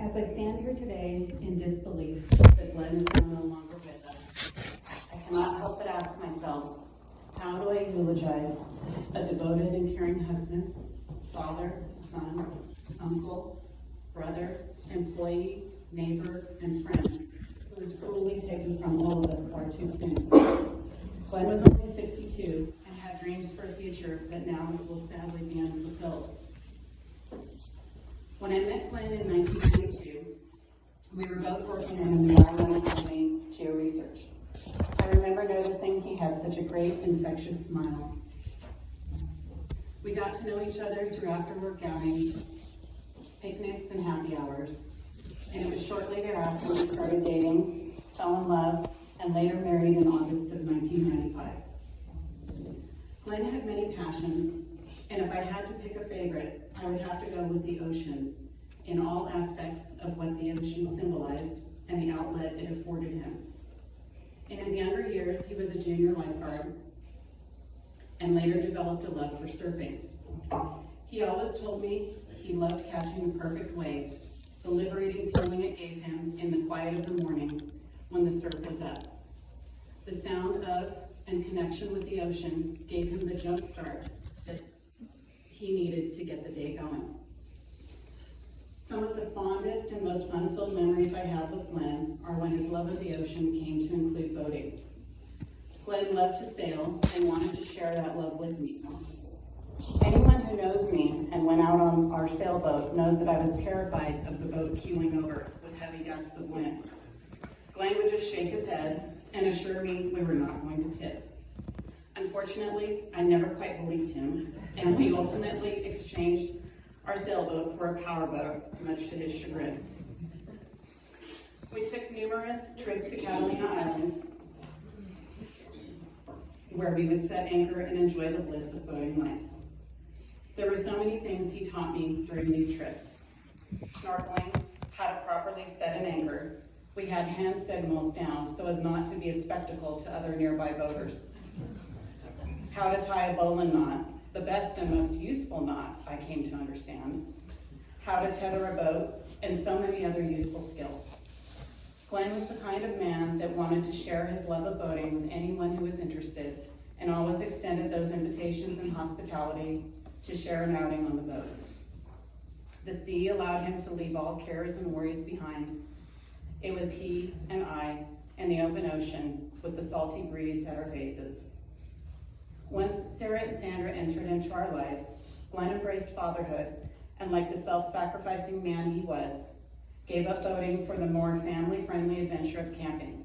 As I stand here today in disbelief that Glen is now no longer with us, I cannot help but ask myself, how do I eulogize a devoted and caring husband, father, son, uncle, brother, employee, neighbor, and friend who was cruelly taken from all of us far too soon? Glen was only 62 and had dreams for a future that now will sadly be unfulfilled. When I met Glen in 1992, we were both working in an environmental company, GeoResearch. I remember noticing he had such a great, infectious smile. We got to know each other through after-work outings, picnics, and happy hours. And it was shortly thereafter we started dating, fell in love, and later married in August of 1995. Glen had many passions, and if I had to pick a favorite, I would have to go with the ocean, in all aspects of what the ocean symbolized and the outlet it afforded him. In his younger years, he was a junior lifeguard and later developed a love for surfing. He always told me he loved catching the perfect wave, the liberating feeling it gave him in the quiet of the morning when the surf was up. The sound of and connection with the ocean gave him the jump start that he needed to get the day going. Some of the fondest and most fun-filled memories I have with Glen are when his love of the ocean came to include boating. Glen loved to sail and wanted to share that love with me. Anyone who knows me and went out on our sailboat knows that I was terrified of the boat keeling over with heavy gusts of wind. Glen would just shake his head and assure me we were not going to tip. Unfortunately, I never quite believed him, and we ultimately exchanged our sailboat for a powerboat, much to his chagrin. We took numerous trips to Catalina Island, where we would set anchor and enjoy the bliss of boating life. There were so many things he taught me during these trips. Snorkeling, how to properly set an anchor. We had hand signals down so as not to be a spectacle to other nearby boaters. How to tie a bowline knot, the best and most useful knot, I came to understand. How to tether a boat, and so many other useful skills. Glen was the kind of man that wanted to share his love of boating with anyone who was interested, and always extended those invitations and hospitality to share an outing on the boat. The sea allowed him to leave all cares and worries behind. It was he and I and the open ocean with the salty breeze at our faces. Once Sarah and Sandra entered into our lives, Glen embraced fatherhood, and like the self-sacrificing man he was, gave up boating for the more family-friendly adventure of camping.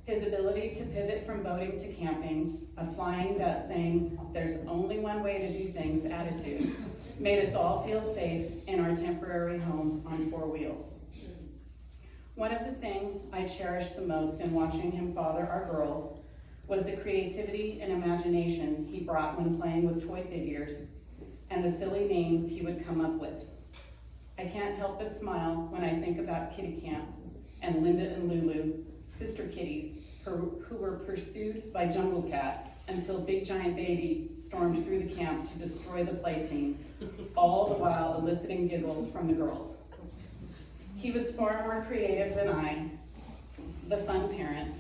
His ability to pivot from boating to camping, applying that same "there's only one way to do things" attitude, made us all feel safe in our temporary home on four wheels. One of the things I cherished the most in watching him father our girls was the creativity and imagination he brought when playing with toy figures and the silly names he would come up with. I can't help but smile when I think about Kitty Camp and Linda and Lulu, sister kitties who were pursued by Jungle Cat until Big Giant Baby stormed through the camp to destroy the play scene, all the while eliciting giggles from the girls. He was far more creative than I, the fun parent.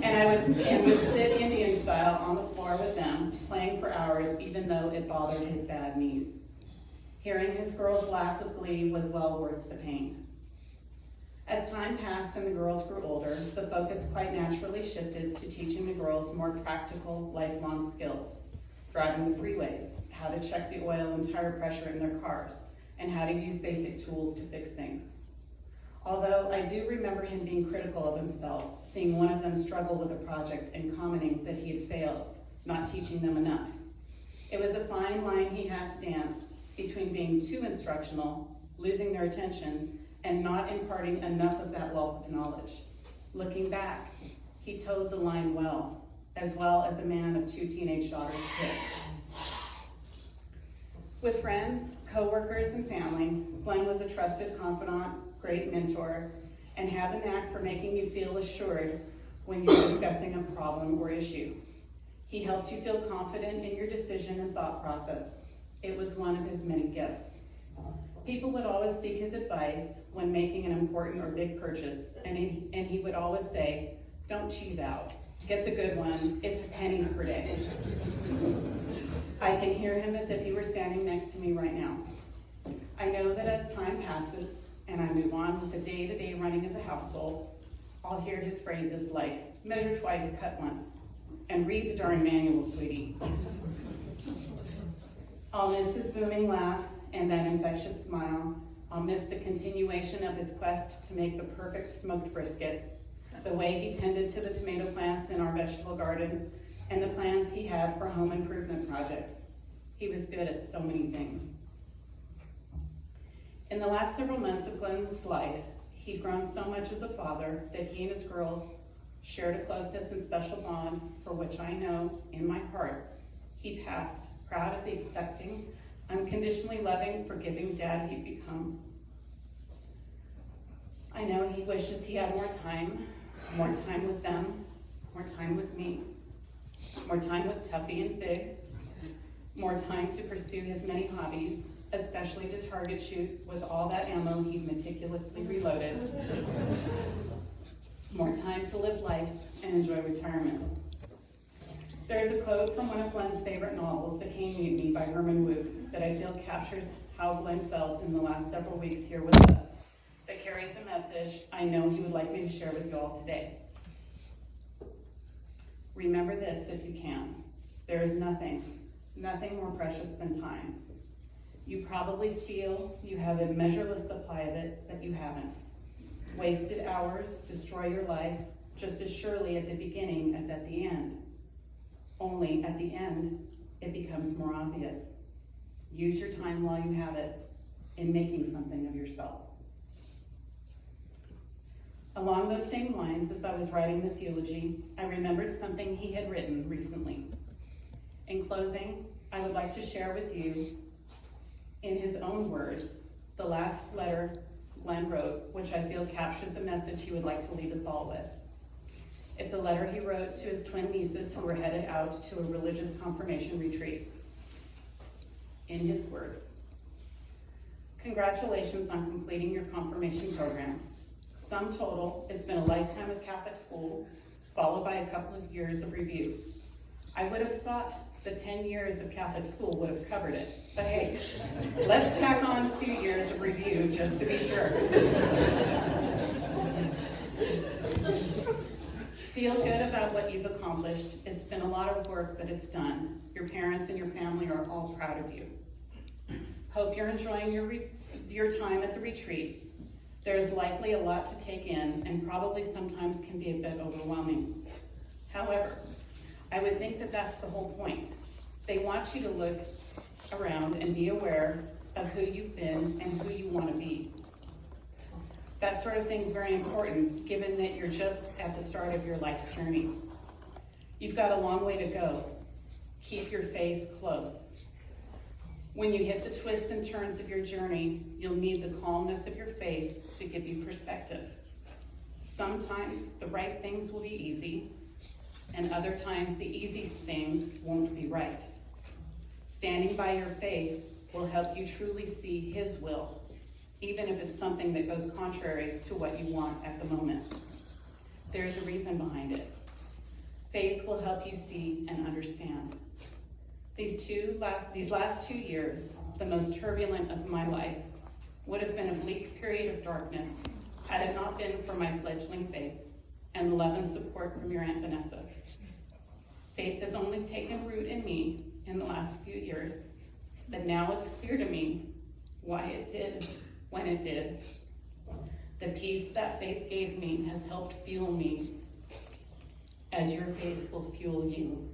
And would sit Indian style on the floor with them, playing for hours, even though it bothered his bad knees. Hearing his girls laugh with glee was well worth the pain. As time passed and the girls grew older, the focus quite naturally shifted to teaching the girls more practical, lifelong skills. Driving the freeways, how to check the oil and tire pressure in their cars, and how to use basic tools to fix things. Although I do remember him being critical of himself, seeing one of them struggle with a project and commenting that he had failed, not teaching them enough. It was a fine line he had to dance between being too instructional, losing their attention, and not imparting enough of that wealth of knowledge. Looking back, he towed the line well as a man of two teenage daughters could. With friends, co-workers, and family, Glen was a trusted confidant, great mentor, and had the knack for making you feel assured when you're discussing a problem or issue. He helped you feel confident in your decision and thought process, It was one of his many gifts. People would always seek his advice when making an important or big purchase, and he would always say, "Don't cheese out. Get the good one. It's pennies per day." I can hear him as if he were standing next to me right now. I know that as time passes and I move on with the day-to-day running of the household, I'll hear his phrases like, "Measure twice, cut once," and "Read the darn manual, sweetie." I'll miss his booming laugh and that infectious smile. I'll miss the continuation of his quest to make the perfect smoked brisket, the way he tended to the tomato plants in our vegetable garden, and the plans he had for home improvement projects. He was good at so many things. In the last several months of Glen's life, he'd grown so much as a father that he and his girls shared a closeness and special bond for which I know, in my heart, he passed, proud of the accepting, unconditionally loving, forgiving dad he'd become. I know he wishes he had more time with them, more time with me, more time with Tuffy and Fig, more time to pursue his many hobbies, especially to target shoot with all that ammo he'd meticulously reloaded, more time to live life and enjoy retirement. There's a quote from one of Glen's favorite novels, The Cane Mutiny by Herman Wouk, that I feel captures how Glen felt in the last several weeks here with us, that carries a message I know he would like me to share with you all today. Remember this if you can. There is nothing more precious than time. You probably feel you have a measureless supply of it, but you haven't. Wasted hours destroy your life just as surely at the beginning as at the end. Only at the end, it becomes more obvious. Use your time while you have it in making something of yourself. Along those same lines, as I was writing this eulogy, I remembered something he had written recently. In closing, I would like to share with you, in his own words, the last letter Glen wrote, which I feel captures the message he would like to leave us all with. It's a letter he wrote to his twin nieces who were headed out to a religious confirmation retreat. In his words, "Congratulations on completing your confirmation program. Sum total, it's been a lifetime of Catholic school, followed by a couple of years of review. I would have thought the 10 years of Catholic school would have covered it, but hey, let's tack on 2 years of review just to be sure. Feel good about what you've accomplished. It's been a lot of work, but it's done. Your parents and your family are all proud of you. Hope you're enjoying your time at the retreat. There's likely a lot to take in and probably sometimes can be a bit overwhelming. However, I would think that that's the whole point. They want you to look around and be aware of who you've been and who you want to be. That sort of thing is very important, given that you're just at the start of your life's journey. You've got a long way to go. Keep your faith close. When you hit the twists and turns of your journey, you'll need the calmness of your faith to give you perspective. Sometimes the right things will be easy, and other times the easy things won't be right. Standing by your faith will help you truly see His will, even if it's something that goes contrary to what you want at the moment. There's a reason behind it. Faith will help you see and understand. These last 2 years, the most turbulent of my life, would have been a bleak period of darkness had it not been for my fledgling faith and the love and support from your Aunt Vanessa. Faith has only taken root in me in the last few years, but now it's clear to me why it did when it did. The peace that faith gave me has helped fuel me, as your faith will fuel you.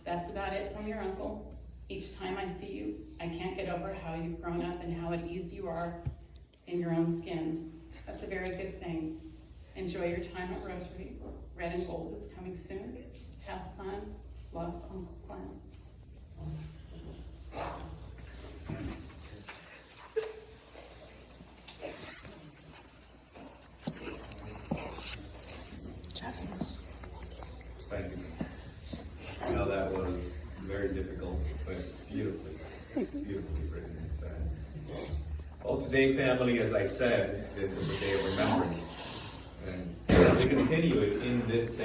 That's about it from your uncle. Each time I see you, I can't get over how you've grown up and how at ease you are in your own skin. That's a very good thing. Enjoy your time at Rosary. Red and Gold is coming soon. Have fun. Love, Uncle Glen. Thank you. I know that was very difficult, but beautifully. written and said. Well, today, family, as I said, this is a day of remembrance. And we continue it in this same